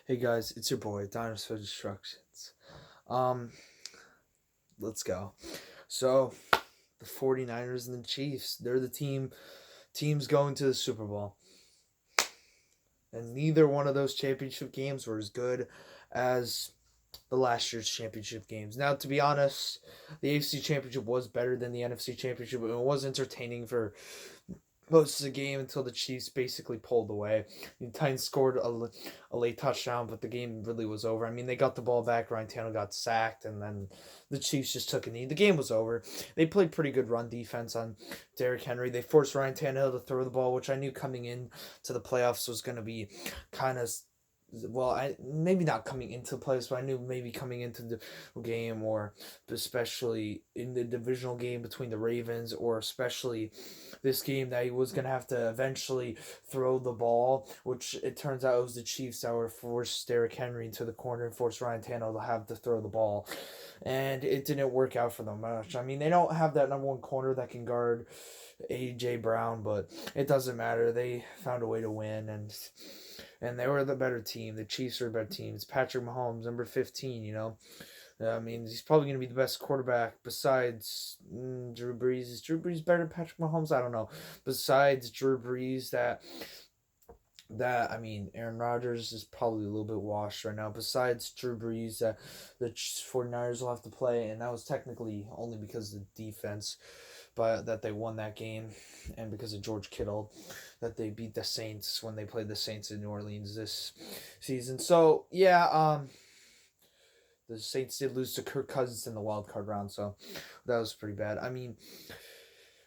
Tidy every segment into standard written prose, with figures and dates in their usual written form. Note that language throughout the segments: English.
Hey guys, it's your boy Dinosaur Destructions. Um, let's go. So, the 49ers and the Chiefs, they're the teams going to the Super Bowl. And neither one of those championship games were as good as the last year's championship games. Now, to be honest, the AFC Championship was better than the NFC Championship, and it was entertaining for most of the game until the Chiefs basically pulled away. The Titans scored a late touchdown, but the game really was over. I mean, they got the ball back. Ryan Tannehill got sacked, and then the Chiefs just took a knee. The game was over. They played pretty good run defense on Derrick Henry. They forced Ryan Tannehill to throw the ball, which I knew coming in to the playoffs was going to be kind of I maybe not coming into playoffs, but I knew maybe coming into the game, or especially in the divisional game between the Ravens, or especially this game that he was gonna have to eventually throw the ball, which it turns out it was the Chiefs that were forced Derrick Henry into the corner and forced Ryan Tannehill to have to throw the ball, and it didn't work out for them much. I mean, they don't have that number one corner that can guard AJ Brown, but it doesn't matter. They found a way to win, and they were the better team. The Chiefs are a better team. It's Patrick Mahomes, number 15. I mean, he's probably going to be the best quarterback besides Drew Brees. Is Drew Brees better than Patrick Mahomes? I don't know. Besides Drew Brees, I mean, Aaron Rodgers is probably a little bit washed right now. Besides Drew Brees, that the 49ers will have to play, and that was technically only because of the defense, but that they won that game, and because of George Kittle, that they beat the Saints when they played the Saints in New Orleans this season. So yeah, the Saints did lose to Kirk Cousins in the wild card round, so that was pretty bad. I mean,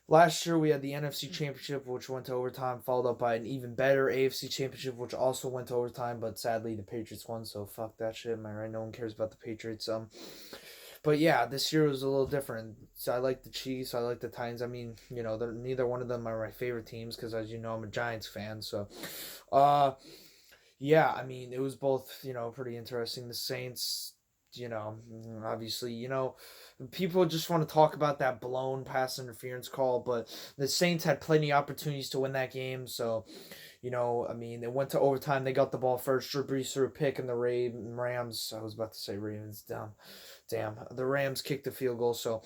last year we had the NFC Championship, which went to overtime, followed up by an even better AFC Championship, which also went to overtime, but sadly the Patriots won, so fuck that shit. Am I right? No one cares about the Patriots. But yeah, this year was a little different. So I like the Chiefs. I like the Titans. I mean, neither one of them are my favorite teams because, as you know, I'm a Giants fan. So, uh, yeah, I mean, it was both, pretty interesting. The Saints, obviously, people just want to talk about that blown pass interference call, but the Saints had plenty of opportunities to win that game. So, I mean, it went to overtime. They got the ball first. Drew Brees threw a pick, and the Rams. I was about to say Ravens down. Damn, the Rams kicked the field goal. So,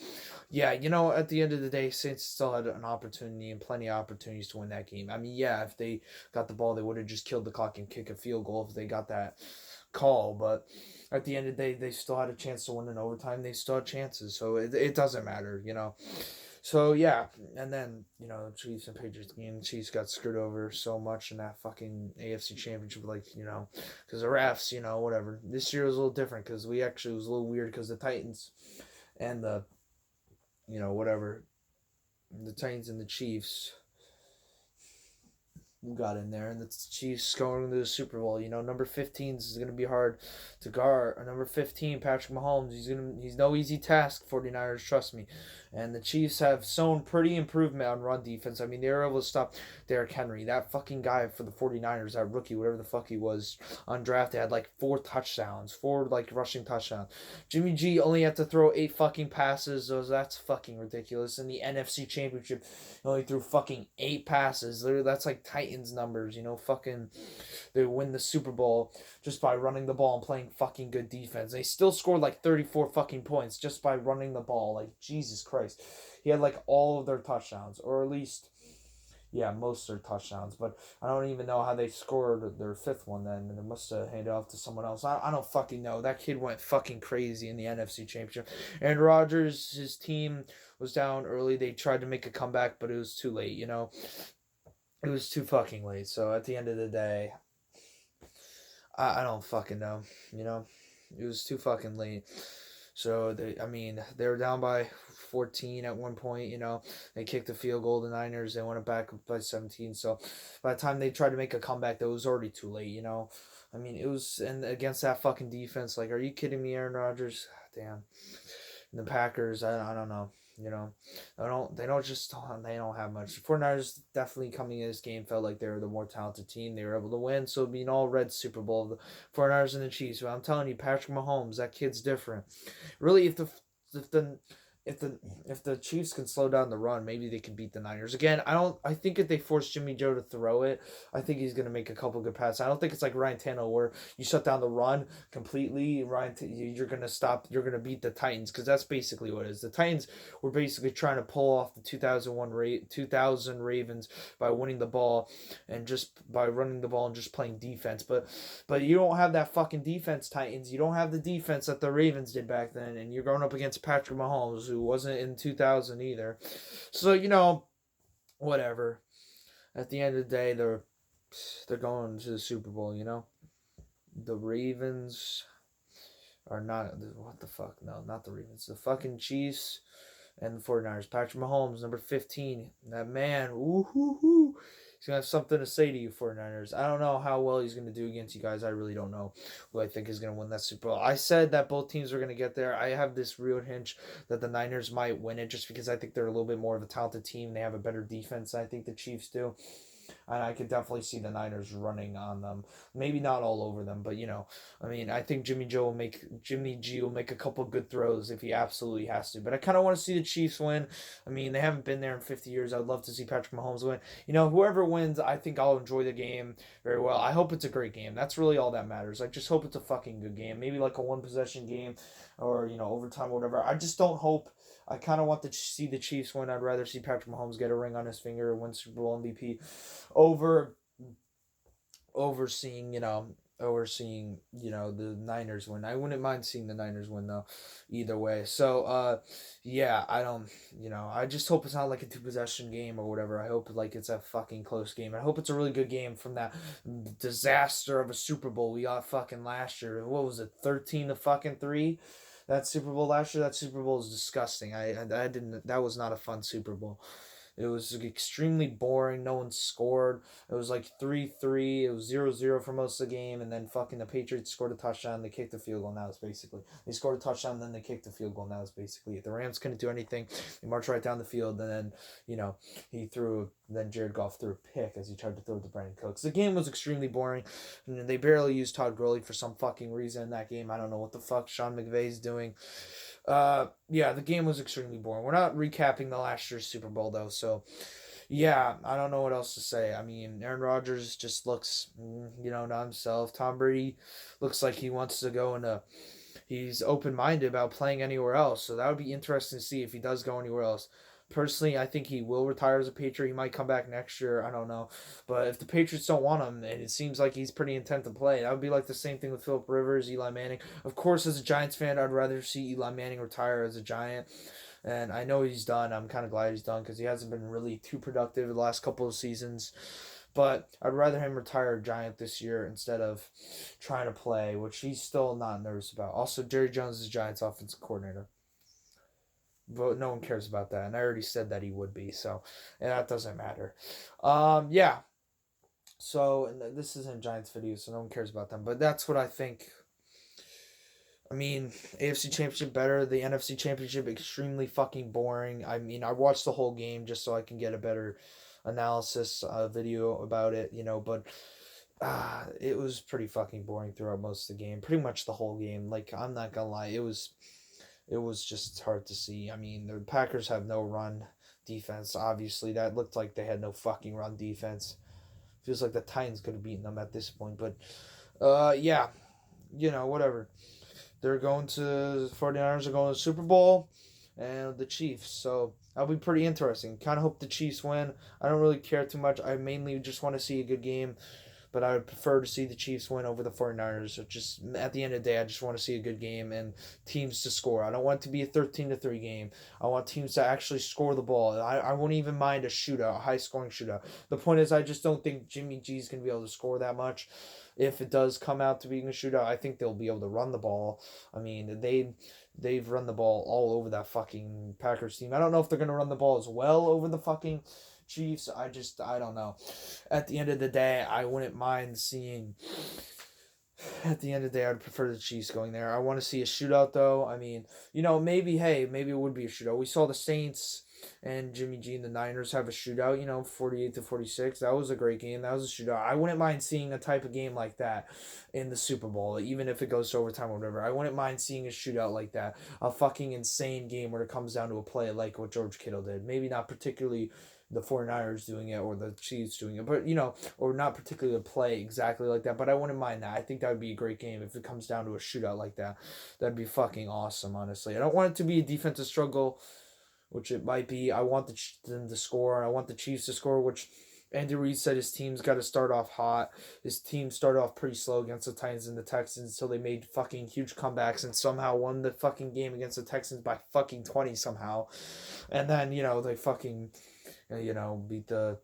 yeah, at the end of the day, Saints still had an opportunity and plenty of opportunities to win that game. I mean, yeah, if they got the ball, they would have just killed the clock and kick a field goal if they got that call. But at the end of the day, they still had a chance to win in overtime. They still had chances. So it doesn't matter. So yeah, and then Chiefs and Patriots game. Chiefs got screwed over so much in that fucking AFC Championship, because the refs, whatever. This year was a little different because we actually was a little weird because the Titans and whatever, the Titans and the Chiefs got in there, and the Chiefs going to the Super Bowl. Number 15 is going to be hard to guard. Number 15, Patrick Mahomes, he's no easy task. 49ers, trust me. And the Chiefs have shown pretty improvement on run defense. I mean, they were able to stop Derrick Henry. That fucking guy for the 49ers, that rookie, whatever the fuck he was, undrafted, had like 4 rushing touchdowns. Jimmy G only had to throw 8 fucking passes. That's fucking ridiculous. In the NFC Championship, he only threw fucking 8 passes. That's like Titans numbers. Fucking they win the Super Bowl just by running the ball and playing fucking good defense. They still scored like 34 fucking points just by running the ball. Like, Jesus Christ. He had like all of their touchdowns, or at least, yeah, most of their touchdowns. But I don't even know how they scored their 5th one then. And they must have handed off to someone else. I don't fucking know. That kid went fucking crazy in the NFC Championship. And Rodgers, his team was down early. They tried to make a comeback, but it was too late, It was too fucking late. So at the end of the day, I don't fucking know, It was too fucking late. So they were down by 14 at one point. They kicked the field goal. The Niners, they went back by 17. So by the time they tried to make a comeback, that was already too late. I mean, it was, and against that fucking defense, like, are you kidding me, Aaron Rodgers? Damn. And the Packers, I don't know. They don't have much. 49ers definitely coming in this game felt like they were the more talented team. They were able to win, so it'd be an all red Super Bowl of the 49ers and the Chiefs. But I'm telling you, Patrick Mahomes, that kid's different. Really, if the if the Chiefs can slow down the run, maybe they can beat the Niners. Again, I think if they force Jimmy Joe to throw it, I think he's gonna make a couple good passes. I don't think it's like Ryan Tannehill where you shut down the run completely. You're gonna stop. You're gonna beat the Titans because that's basically what it is. The Titans were basically trying to pull off the 2000 Ravens by winning the ball and just by running the ball and just playing defense. But you don't have that fucking defense, Titans. You don't have the defense that the Ravens did back then, and you're going up against Patrick Mahomes, who wasn't in 2000 either. So, whatever. At the end of the day, they're going to the Super Bowl. The Ravens are not, what the fuck? No, not the Ravens. The fucking Chiefs and the 49ers. Patrick Mahomes, number 15. That man, woo-hoo-hoo. He's going to have something to say to you, 49ers. I don't know how well he's going to do against you guys. I really don't know who I think is going to win that Super Bowl. I said that both teams were going to get there. I have this real hinge that the Niners might win it just because I think they're a little bit more of a talented team. They have a better defense than I think the Chiefs do. And I could definitely see the Niners running on them. Maybe not all over them, but I think Jimmy G will make a couple good throws if he absolutely has to. But I kind of want to see the Chiefs win. I mean, they haven't been there in 50 years. I'd love to see Patrick Mahomes win. Whoever wins, I think I'll enjoy the game very well. I hope it's a great game. That's really all that matters. I just hope it's a fucking good game. Maybe like a one possession game or overtime or whatever. I just don't hope. I kind of want to see the Chiefs win. I'd rather see Patrick Mahomes get a ring on his finger and win Super Bowl MVP over overseeing the Niners win. I wouldn't mind seeing the Niners win though, either way. So yeah, I don't I just hope it's not like a two possession game or whatever. I hope like it's a fucking close game. I hope it's a really good game from that disaster of a Super Bowl we got fucking last year. What was it, 13 to fucking 3? That Super Bowl last year, that Super Bowl is disgusting. I didn't. That was not a fun Super Bowl. It was extremely boring. No one scored. It was like 3-3. It was 0-0 for most of the game. And then fucking the Patriots scored a touchdown. They kicked the field goal. And that was basically. They scored a touchdown. Then they kicked the field goal. And that was basically it. The Rams couldn't do anything. They marched right down the field. And then, then Jared Goff threw a pick as he tried to throw it to Brandon Cooks. The game was extremely boring. And they barely used Todd Gurley for some fucking reason in that game. I don't know what the fuck Sean McVay's doing. Yeah, the game was extremely boring. We're not recapping the last year's Super Bowl though, so yeah, I don't know what else to say. I mean, Aaron Rodgers just looks, not himself. Tom Brady looks like he wants to go into. He's open minded about playing anywhere else, so that would be interesting to see if he does go anywhere else. Personally, I think he will retire as a Patriot. He might come back next year. I don't know. But if the Patriots don't want him, and it seems like he's pretty intent to play, that would be like the same thing with Philip Rivers, Eli Manning. Of course, as a Giants fan, I'd rather see Eli Manning retire as a Giant. And I know he's done. I'm kind of glad he's done because he hasn't been really too productive the last couple of seasons. But I'd rather him retire a Giant this year instead of trying to play, which he's still not nervous about. Also, Jerry Jones is Giants' offensive coordinator. But no one cares about that, and I already said that he would be, so that doesn't matter. Yeah. So and this isn't Giants video, so no one cares about them. But that's what I think. I mean, AFC Championship better. The NFC Championship extremely fucking boring. I mean, I watched the whole game just so I can get a better analysis video about it, But it was pretty fucking boring throughout most of the game. Pretty much the whole game. Like, I'm not gonna lie, it was just hard to see. I mean, the Packers have no run defense, obviously. That looked like they had no fucking run defense. Feels like the Titans could have beaten them at this point. But, yeah, whatever. They're going to, the 49ers are going to the Super Bowl, and the Chiefs. So, that'll be pretty interesting. Kind of hope the Chiefs win. I don't really care too much. I mainly just want to see a good game. But I would prefer to see the Chiefs win over the 49ers. So just at the end of the day, I just want to see a good game and teams to score. I don't want it to be a 13-3 game. I want teams to actually score the ball. I won't even mind a shootout, a high-scoring shootout. The point is I just don't think Jimmy G's going to be able to score that much. If it does come out to being a shootout, I think they'll be able to run the ball. I mean, they've run the ball all over that fucking Packers team. I don't know if they're going to run the ball as well over the fucking Chiefs. I don't know. At the end of the day, I wouldn't mind seeing. At the end of the day, I'd prefer the Chiefs going there. I want to see a shootout, though. I mean, maybe it would be a shootout. We saw the Saints and Jimmy G and the Niners have a shootout, 48-46. That was a great game. That was a shootout. I wouldn't mind seeing a type of game like that in the Super Bowl, even if it goes to overtime or whatever. I wouldn't mind seeing a shootout like that. A fucking insane game where it comes down to a play like what George Kittle did. Maybe not particularly the 49ers doing it or the Chiefs doing it, but or not particularly a play exactly like that, but I wouldn't mind that. I think that would be a great game if it comes down to a shootout like that. That'd be fucking awesome, honestly. I don't want it to be a defensive struggle, which it might be. I want them to score. I want the Chiefs to score, which Andy Reid said his team's got to start off hot. His team started off pretty slow against the Titans and the Texans until they made fucking huge comebacks and somehow won the fucking game against the Texans by fucking 20 somehow. And then, they fucking beat the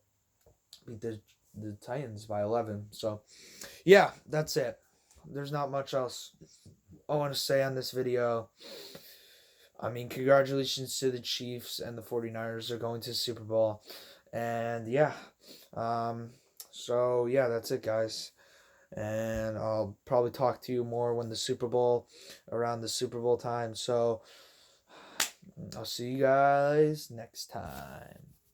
Titans by 11. So, yeah, that's it. There's not much else I want to say on this video. I mean, congratulations to the Chiefs and the 49ers are going to the Super Bowl. And yeah. So yeah, that's it, guys. And I'll probably talk to you more when around the Super Bowl time. So I'll see you guys next time.